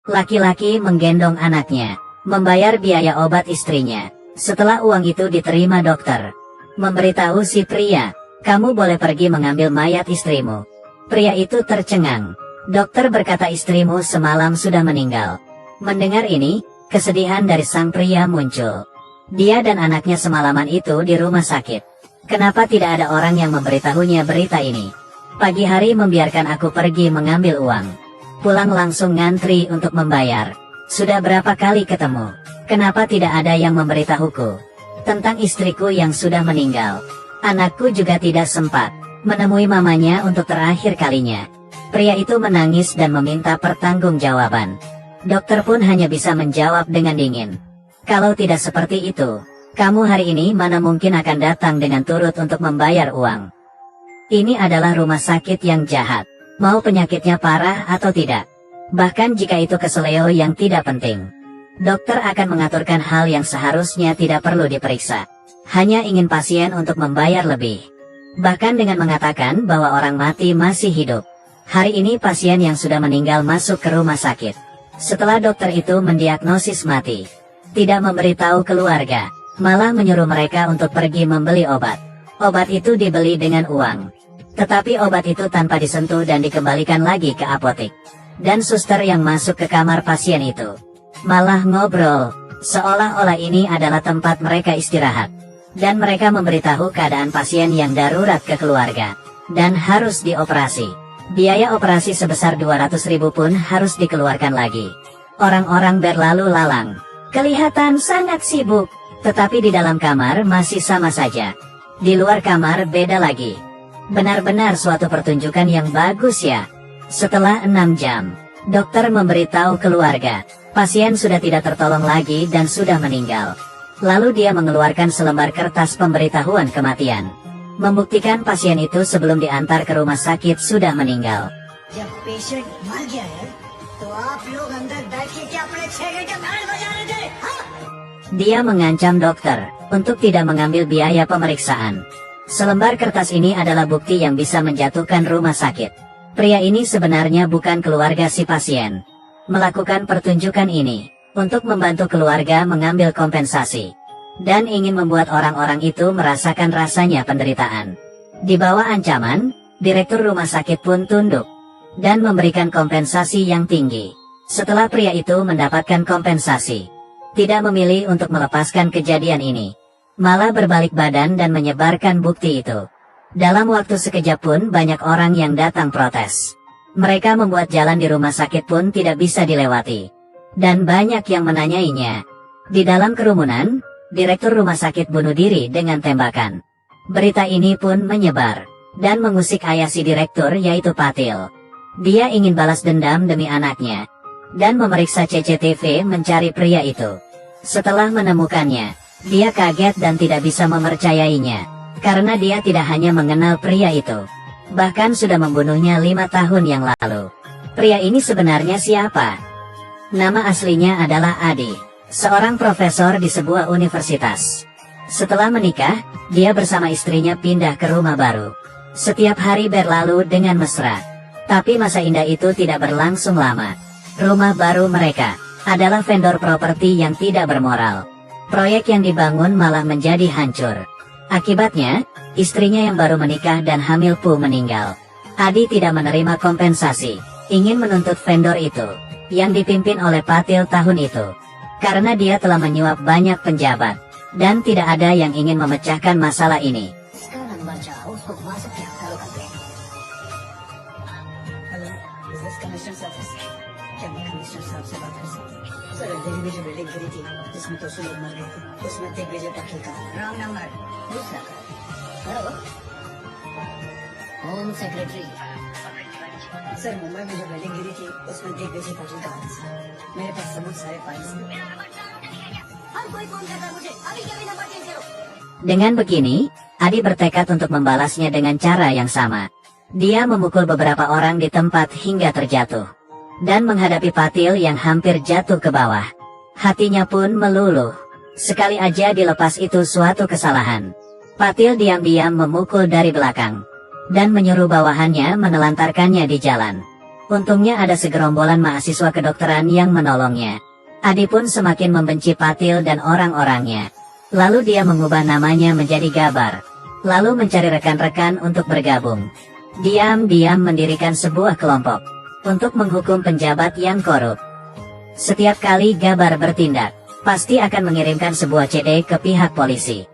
Laki-laki menggendong anaknya, membayar biaya obat istrinya. Setelah uang itu diterima dokter, memberitahu si pria, kamu boleh pergi mengambil mayat istrimu. Pria itu tercengang. Dokter berkata istrimu semalam sudah meninggal. Mendengar ini, kesedihan dari sang pria muncul. Dia dan anaknya semalaman itu di rumah sakit. Kenapa tidak ada orang yang memberitahunya berita ini? Pagi hari membiarkan aku pergi mengambil uang. Pulang langsung ngantri untuk membayar. Sudah berapa kali ketemu? Kenapa tidak ada yang memberitahuku tentang istriku yang sudah meninggal? Anakku juga tidak sempat menemui mamanya untuk terakhir kalinya. Pria itu menangis dan meminta pertanggungjawaban. Dokter pun hanya bisa menjawab dengan dingin. Kalau tidak seperti itu, kamu hari ini mana mungkin akan datang dengan turut untuk membayar uang. Ini adalah rumah sakit yang jahat, mau penyakitnya parah atau tidak. Bahkan jika itu keseleo yang tidak penting, dokter akan mengaturkan hal yang seharusnya tidak perlu diperiksa. Hanya ingin pasien untuk membayar lebih. Bahkan dengan mengatakan bahwa orang mati masih hidup. Hari ini pasien yang sudah meninggal masuk ke rumah sakit. Setelah dokter itu mendiagnosis mati, tidak memberitahu keluarga, malah menyuruh mereka untuk pergi membeli obat. Obat itu dibeli dengan uang. Tetapi obat itu tanpa disentuh dan dikembalikan lagi ke apotek. Dan suster yang masuk ke kamar pasien itu malah ngobrol, seolah-olah ini adalah tempat mereka istirahat. Dan mereka memberitahu keadaan pasien yang darurat ke keluarga, dan harus dioperasi. Biaya operasi sebesar 200.000 pun harus dikeluarkan lagi. Orang-orang berlalu lalang, kelihatan sangat sibuk, tetapi di dalam kamar masih sama saja. Di luar kamar beda lagi. Benar-benar suatu pertunjukan yang bagus ya. Setelah 6 jam, dokter memberitahu keluarga, pasien sudah tidak tertolong lagi dan sudah meninggal. Lalu dia mengeluarkan selembar kertas pemberitahuan kematian, membuktikan pasien itu sebelum diantar ke rumah sakit sudah meninggal. Dia mengancam dokter untuk tidak mengambil biaya pemeriksaan. Selembar kertas ini adalah bukti yang bisa menjatuhkan rumah sakit. Pria ini sebenarnya bukan keluarga si pasien. Melakukan pertunjukan ini untuk membantu keluarga mengambil kompensasi, dan ingin membuat orang-orang itu merasakan rasanya penderitaan. Di bawah ancaman, direktur rumah sakit pun tunduk dan memberikan kompensasi yang tinggi. Setelah pria itu mendapatkan kompensasi, tidak memilih untuk melepaskan kejadian ini, malah berbalik badan dan menyebarkan bukti itu. Dalam waktu sekejap pun banyak orang yang datang protes. Mereka membuat jalan di rumah sakit pun tidak bisa dilewati, dan banyak yang menanyainya. Di dalam kerumunan, direktur rumah sakit bunuh diri dengan tembakan. Berita ini pun menyebar dan mengusik ayah si direktur yaitu Patil. Dia ingin balas dendam demi anaknya dan memeriksa CCTV mencari pria itu. Setelah menemukannya, dia kaget dan tidak bisa mempercayainya, karena dia tidak hanya mengenal pria itu, bahkan sudah membunuhnya 5 tahun yang lalu. Pria ini sebenarnya siapa? Nama aslinya adalah Adi, seorang profesor di sebuah universitas. Setelah menikah, dia bersama istrinya pindah ke rumah baru. Setiap hari berlalu dengan mesra. Tapi masa indah itu tidak berlangsung lama. Rumah baru mereka adalah vendor properti yang tidak bermoral. Proyek yang dibangun malah menjadi hancur. Akibatnya, istrinya yang baru menikah dan hamil pun meninggal. Adi tidak menerima kompensasi, ingin menuntut vendor itu, yang dipimpin oleh Patil tahun itu, karena dia telah menyuap banyak penjabat, dan tidak ada yang ingin memecahkan masalah ini. Home secretary sir, Mumbai में जो बिल्डिंग गिरी थी उसमें दिग्विजय पाटिल का हाथ था। मेरे पास सबूत सारे फाइल्स हैं। हर कोई फोन करता है मुझे, अभी के अभी नंबर चेंज करो। Dengan begini, Adi bertekad untuk membalasnya dengan cara yang sama. Dia memukul beberapa orang di tempat hingga terjatuh, dan menghadapi Patil yang hampir jatuh ke bawah. Hatinya pun meluluh. Sekali aja dilepas itu suatu kesalahan. Patil diam-diam memukul dari belakang, dan menyuruh bawahannya menelantarkannya di jalan. Untungnya ada segerombolan mahasiswa kedokteran yang menolongnya. Adi pun semakin membenci Patil dan orang-orangnya. Lalu dia mengubah namanya menjadi Gabar. Lalu mencari rekan-rekan untuk bergabung. Diam-diam mendirikan sebuah kelompok untuk menghukum penjabat yang korup. Setiap kali Gabar bertindak, pasti akan mengirimkan sebuah CD ke pihak polisi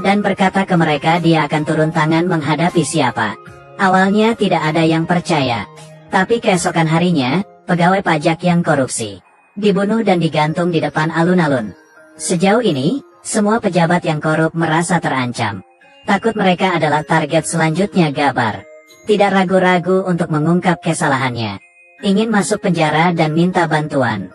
dan berkata ke mereka dia akan turun tangan menghadapi siapa. Awalnya tidak ada yang percaya, tapi keesokan harinya, pegawai pajak yang korupsi dibunuh dan digantung di depan alun-alun. Sejauh ini, semua pejabat yang korup merasa terancam. Takut mereka adalah target selanjutnya Gabar. Tidak ragu-ragu untuk mengungkap kesalahannya. Ingin masuk penjara dan minta bantuan.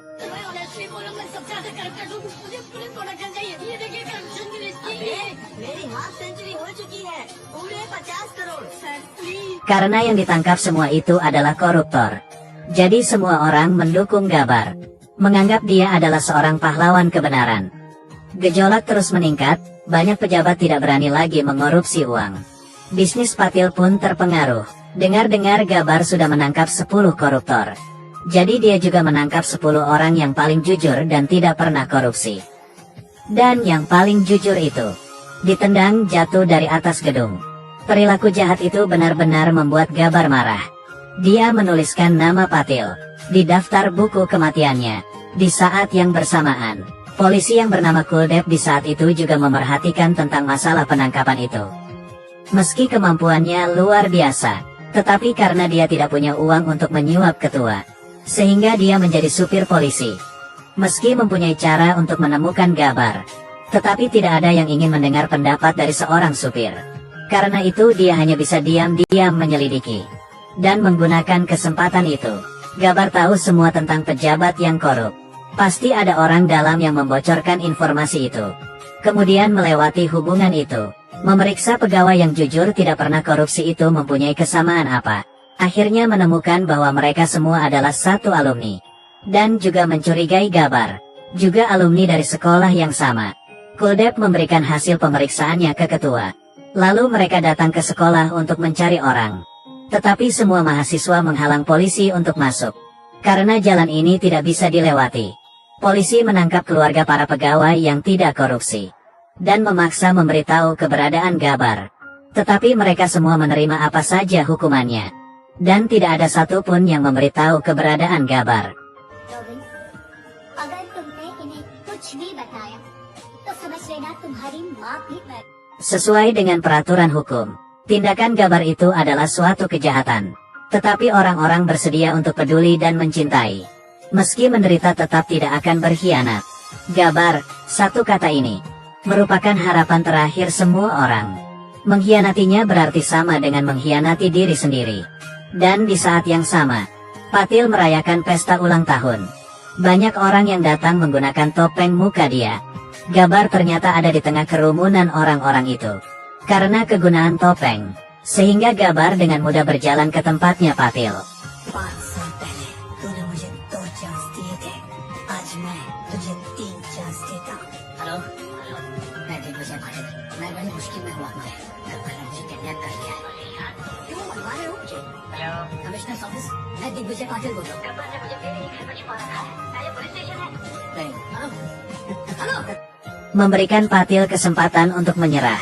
Karena yang ditangkap semua itu adalah koruptor. Jadi semua orang mendukung Gabar, menganggap dia adalah seorang pahlawan kebenaran. Gejolak terus meningkat, banyak pejabat tidak berani lagi mengorupsi uang. Bisnis Patil pun terpengaruh. Dengar-dengar Gabar sudah menangkap 10 koruptor. Jadi dia juga menangkap 10 orang yang paling jujur dan tidak pernah korupsi. Dan yang paling jujur itu ditendang jatuh dari atas gedung. Perilaku jahat itu benar-benar membuat Gabar marah. Dia menuliskan nama Patil di daftar buku kematiannya. Di saat yang bersamaan, polisi yang bernama Kuldep di saat itu juga memerhatikan tentang masalah penangkapan itu. Meski kemampuannya luar biasa, tetapi karena dia tidak punya uang untuk menyuap ketua, sehingga dia menjadi supir polisi. Meski mempunyai cara untuk menemukan Gabar, tetapi tidak ada yang ingin mendengar pendapat dari seorang supir. Karena itu dia hanya bisa diam-diam menyelidiki. Dan menggunakan kesempatan itu, Gabar tahu semua tentang pejabat yang korup. Pasti ada orang dalam yang membocorkan informasi itu. Kemudian melewati hubungan itu, memeriksa pegawai yang jujur tidak pernah korupsi itu mempunyai kesamaan apa. Akhirnya menemukan bahwa mereka semua adalah satu alumni. Dan juga mencurigai Gabar, juga alumni dari sekolah yang sama. Kuldep memberikan hasil pemeriksaannya ke ketua. Lalu mereka datang ke sekolah untuk mencari orang. Tetapi semua mahasiswa menghalang polisi untuk masuk. Karena jalan ini tidak bisa dilewati. Polisi menangkap keluarga para pegawai yang tidak korupsi. Dan memaksa memberitahu keberadaan Gabar. Tetapi mereka semua menerima apa saja hukumannya. Dan tidak ada satupun yang memberitahu keberadaan Gabar. Robin, अगर तुमने इन्हें कुछ भी बताया, तो समझ लेना तुम्हारी माँ भी मर। Sesuai dengan peraturan hukum, tindakan Gabar itu adalah suatu kejahatan. Tetapi orang-orang bersedia untuk peduli dan mencintai. Meski menderita tetap tidak akan berkhianat. Gabar, satu kata ini, merupakan harapan terakhir semua orang. Mengkhianatinya berarti sama dengan mengkhianati diri sendiri. Dan di saat yang sama, Patil merayakan pesta ulang tahun. Banyak orang yang datang menggunakan topeng muka dia. Gabar ternyata ada di tengah kerumunan orang-orang itu. Karena kegunaan topeng, sehingga Gabar dengan mudah berjalan ke tempatnya Patil. 5 साल पहले तूने मुझे 2 चांस दिए थे, आज मैं तुझे 3 चांस देता हूँ। हेलो, मैं दिग्विजय पाटिल। मैं बड़ी मुश्किल में हुआ मुझे। गब्बर ने मुझे किडनैप कर लिया है। क्यों मनवा रहे हो मुझे? Hello, commissioner office. मैं दिग्विजय पाटिल बोल रहा हूँ। गब्बर ने मुझे मेरे घर पर छुपा रखा है। ये पुलिस स्टेशन है। नहीं, hello, hello. Memberikan Patil kesempatan untuk menyerah.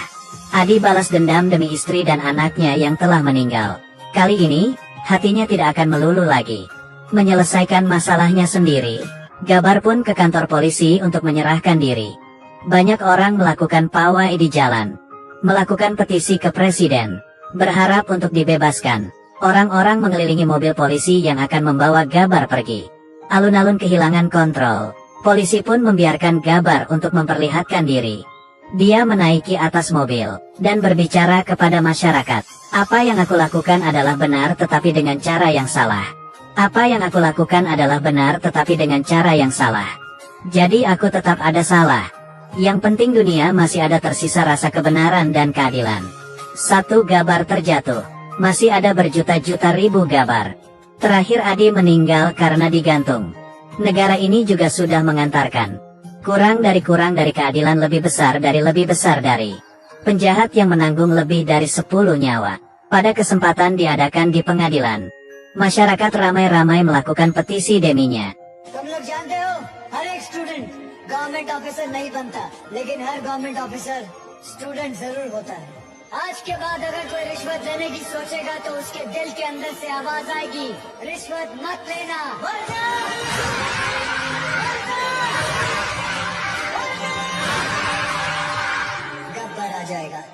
Adi balas dendam demi istri dan anaknya yang telah meninggal. Kali ini, hatinya tidak akan melulu lagi. Menyelesaikan masalahnya sendiri, Gabar pun ke kantor polisi untuk menyerahkan diri. Banyak orang melakukan pawai di jalan, melakukan petisi ke presiden, berharap untuk dibebaskan. Orang-orang mengelilingi mobil polisi yang akan membawa Gabar pergi. Alun-alun kehilangan kontrol. Polisi pun membiarkan Gabar untuk memperlihatkan diri. Dia menaiki atas mobil, dan berbicara kepada masyarakat. Apa yang aku lakukan adalah benar tetapi dengan cara yang salah. Apa yang aku lakukan adalah benar tetapi dengan cara yang salah. Jadi aku tetap ada salah. Yang penting dunia masih ada tersisa rasa kebenaran dan keadilan. Satu Gabar terjatuh. Masih ada berjuta-juta ribu Gabar. Terakhir Adi meninggal karena digantung. Negara ini juga sudah mengantarkan kurang dari keadilan lebih besar dari penjahat yang menanggung lebih dari 10 nyawa. Pada kesempatan diadakan di pengadilan, Masyarakat ramai-ramai melakukan petisi deminya. तुम लोग जानते हो हर एक student government officer नहीं बनता, लेकिन हर government officer student जरूर होता है। आज के बाद अगर कोई रिश्वत लेने की सोचेगा तो उसके दिल के अंदर से आवाज आएगी, रिश्वत मत लेना, वरना